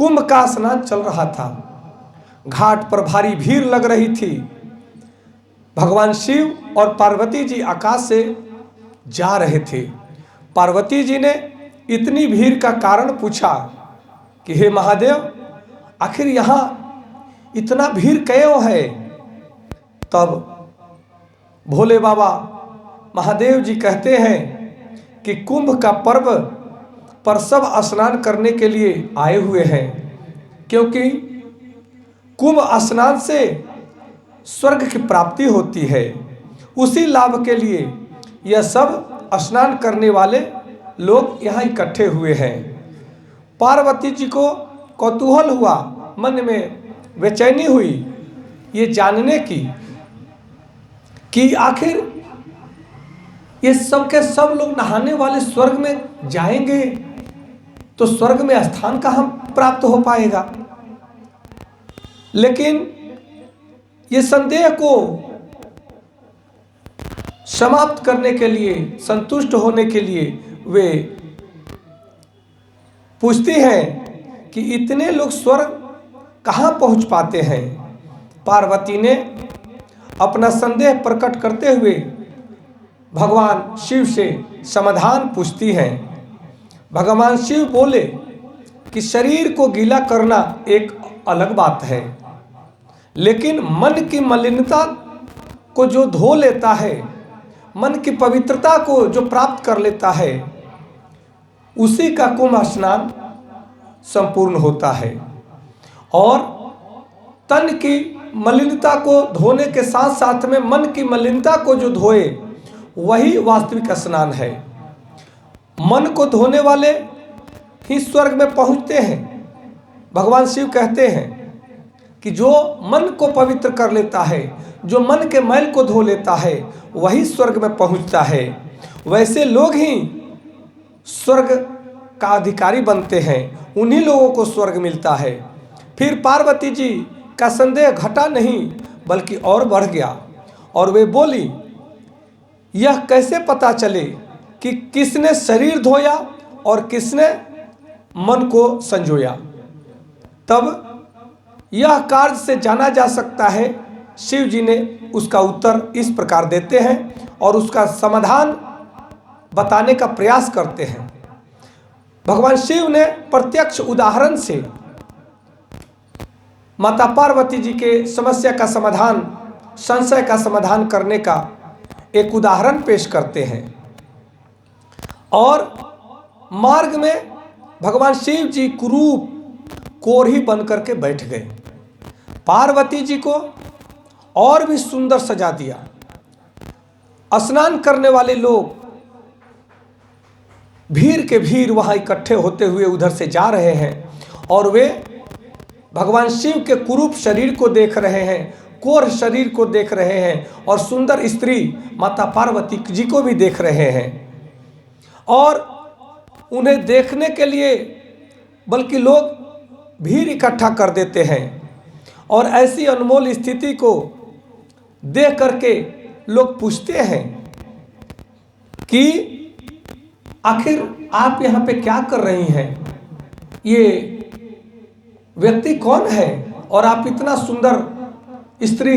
कुंभ का स्नान चल रहा था। घाट पर भारी भीड़ लग रही थी। भगवान शिव और पार्वती जी आकाश से जा रहे थे। पार्वती जी ने इतनी भीड़ का कारण पूछा कि हे महादेव, आखिर यहाँ इतना भीड़ क्यों है? तब भोले बाबा महादेव जी कहते हैं कि कुंभ का पर्व पर सब स्नान करने के लिए आए हुए हैं, क्योंकि कुंभ स्नान से स्वर्ग की प्राप्ति होती है। उसी लाभ के लिए यह सब स्नान करने वाले लोग यहाँ इकट्ठे हुए हैं। पार्वती जी को कौतूहल हुआ, मन में बेचैनी हुई ये जानने की कि आखिर ये सब के सब लोग नहाने वाले स्वर्ग में जाएंगे तो स्वर्ग में स्थान कहाँ प्राप्त हो पाएगा। लेकिन ये संदेह को समाप्त करने के लिए, संतुष्ट होने के लिए वे पूछती हैं कि इतने लोग स्वर्ग कहाँ पहुँच पाते हैं। पार्वती ने अपना संदेह प्रकट करते हुए भगवान शिव से समाधान पूछती हैं। भगवान शिव बोले कि शरीर को गीला करना एक अलग बात है, लेकिन मन की मलिनता को जो धो लेता है, मन की पवित्रता को जो प्राप्त कर लेता है, उसी का कुंभ स्नान संपूर्ण होता है। और तन की मलिनता को धोने के साथ साथ में मन की मलिनता को जो धोए वही वास्तविक स्नान है। मन को धोने वाले ही स्वर्ग में पहुंचते हैं। भगवान शिव कहते हैं कि जो मन को पवित्र कर लेता है, जो मन के मैल को धो लेता है, वही स्वर्ग में पहुंचता है। वैसे लोग ही स्वर्ग का अधिकारी बनते हैं, उन्हीं लोगों को स्वर्ग मिलता है। फिर पार्वती जी का संदेह घटा नहीं बल्कि और बढ़ गया और वे बोली, यह कैसे पता चले कि किसने शरीर धोया और किसने मन को संजोया? तब यह कार्य से जाना जा सकता है। शिव जी ने उसका उत्तर इस प्रकार देते हैं और उसका समाधान बताने का प्रयास करते हैं। भगवान शिव ने प्रत्यक्ष उदाहरण से माता पार्वती जी के समस्या का समाधान, संशय का समाधान करने का एक उदाहरण पेश करते हैं। और मार्ग में भगवान शिव जी कुरूप कोढ़ी बन करके बैठ गए। पार्वती जी को और भी सुंदर सजा दिया। स्नान करने वाले लोग भीड़ के भीड़ वहां इकट्ठे होते हुए उधर से जा रहे हैं और वे भगवान शिव के कुरूप शरीर को देख रहे हैं, कोढ़ शरीर को देख रहे हैं और सुंदर स्त्री माता पार्वती जी को भी देख रहे हैं। और उन्हें देखने के लिए बल्कि लोग भीड़ इकट्ठा कर देते हैं और ऐसी अनमोल स्थिति को देख करके लोग पूछते हैं कि आखिर आप यहाँ पे क्या कर रही हैं? ये व्यक्ति कौन है और आप इतना सुंदर स्त्री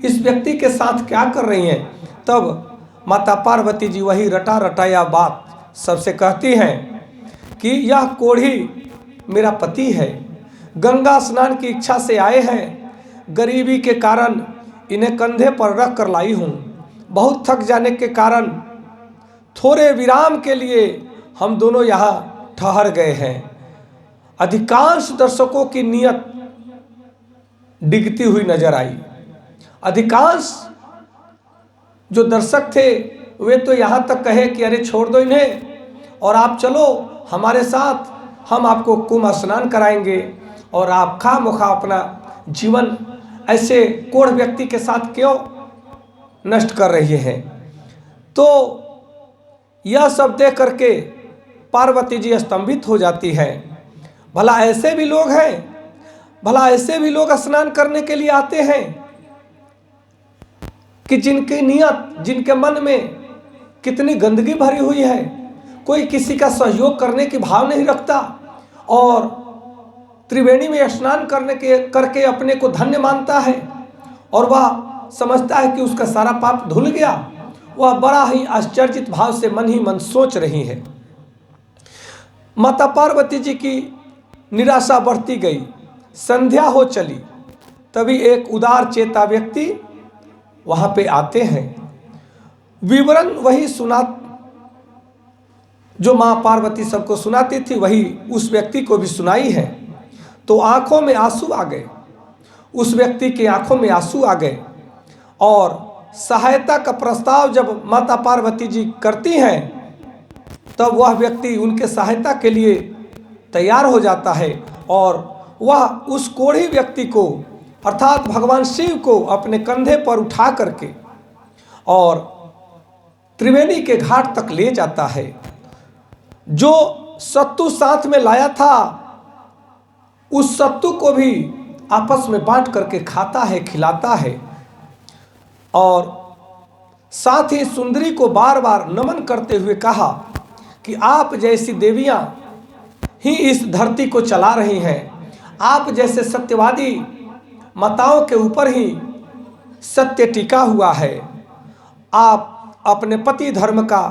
इस व्यक्ति के साथ क्या कर रही हैं? तब माता पार्वती जी वही रटा रटाया बात सबसे कहती हैं कि यह कोढ़ी मेरा पति है, गंगा स्नान की इच्छा से आए हैं, गरीबी के कारण इन्हें कंधे पर रख कर लाई हूँ। बहुत थक जाने के कारण थोड़े विराम के लिए हम दोनों यहाँ ठहर गए हैं। अधिकांश दर्शकों की नीयत डिगती हुई नजर आई। अधिकांश जो दर्शक थे वे तो यहाँ तक कहे कि अरे छोड़ दो इन्हें और आप चलो हमारे साथ, हम आपको कुंभ स्नान कराएंगे और आप खामखा अपना जीवन ऐसे कोढ़ व्यक्ति के साथ क्यों नष्ट कर रही हैं। तो यह सब देख करके पार्वती जी स्तंभित हो जाती है। भला ऐसे भी लोग हैं, भला ऐसे भी लोग स्नान करने के लिए आते हैं कि जिनकी नियत, जिनके मन में कितनी गंदगी भरी हुई है, कोई किसी का सहयोग करने की भाव नहीं रखता और त्रिवेणी में स्नान करके अपने को धन्य मानता है और वह समझता है कि उसका सारा पाप धुल गया। वह बड़ा ही आश्चर्यित भाव से मन ही मन सोच रही है। माता पार्वती जी की निराशा बढ़ती गई। संध्या हो चली, तभी एक उदार चेता व्यक्ति वहाँ पे आते हैं। विवरण वही सुना जो माँ पार्वती सबको सुनाती थी, वही उस व्यक्ति को भी सुनाई है। तो आंखों में आंसू आ गए, उस व्यक्ति की आंखों में आंसू आ गए और सहायता का प्रस्ताव जब माता पार्वती जी करती हैं तब वह व्यक्ति उनके सहायता के लिए तैयार हो जाता है और वह उस कोढ़ी व्यक्ति को अर्थात भगवान शिव को अपने कंधे पर उठा करके और त्रिवेणी के घाट तक ले जाता है। जो सत्तू साथ में लाया था उस सत्तू को भी आपस में बांट करके खाता है, खिलाता है और साथ ही सुंदरी को बार बार नमन करते हुए कहा कि आप जैसी देवियां ही इस धरती को चला रही हैं, आप जैसे सत्यवादी माताओं के ऊपर ही सत्य टिका हुआ है। आप अपने पति धर्म का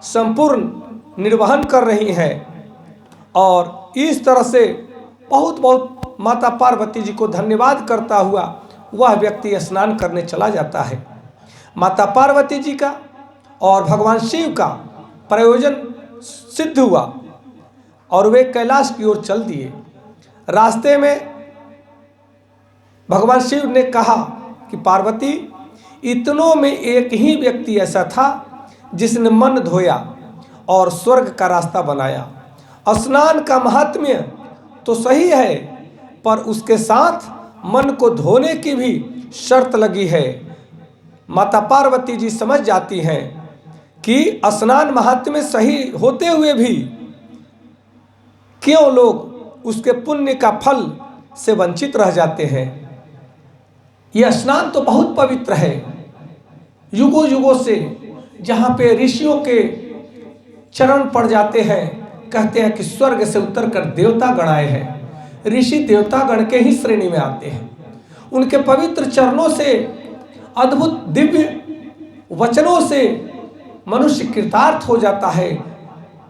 संपूर्ण निर्वहन कर रही हैं। और इस तरह से बहुत बहुत माता पार्वती जी को धन्यवाद करता हुआ वह व्यक्ति स्नान करने चला जाता है। माता पार्वती जी का और भगवान शिव का प्रयोजन सिद्ध हुआ और वे कैलाश की ओर चल दिए। रास्ते में भगवान शिव ने कहा कि पार्वती, इतनों में एक ही व्यक्ति ऐसा था जिसने मन धोया और स्वर्ग का रास्ता बनाया। स्नान का महात्म्य तो सही है, पर उसके साथ मन को धोने की भी शर्त लगी है। माता पार्वती जी समझ जाती हैं कि स्नान महात्म्य सही होते हुए भी क्यों लोग उसके पुण्य का फल से वंचित रह जाते हैं। यह स्नान तो बहुत पवित्र है। युगों युगों से जहाँ पे ऋषियों के चरण पड़ जाते हैं, कहते हैं कि स्वर्ग से उतर कर देवता गण आए हैं। ऋषि देवता गण के ही श्रेणी में आते हैं। उनके पवित्र चरणों से, अद्भुत दिव्य वचनों से मनुष्य कृतार्थ हो जाता है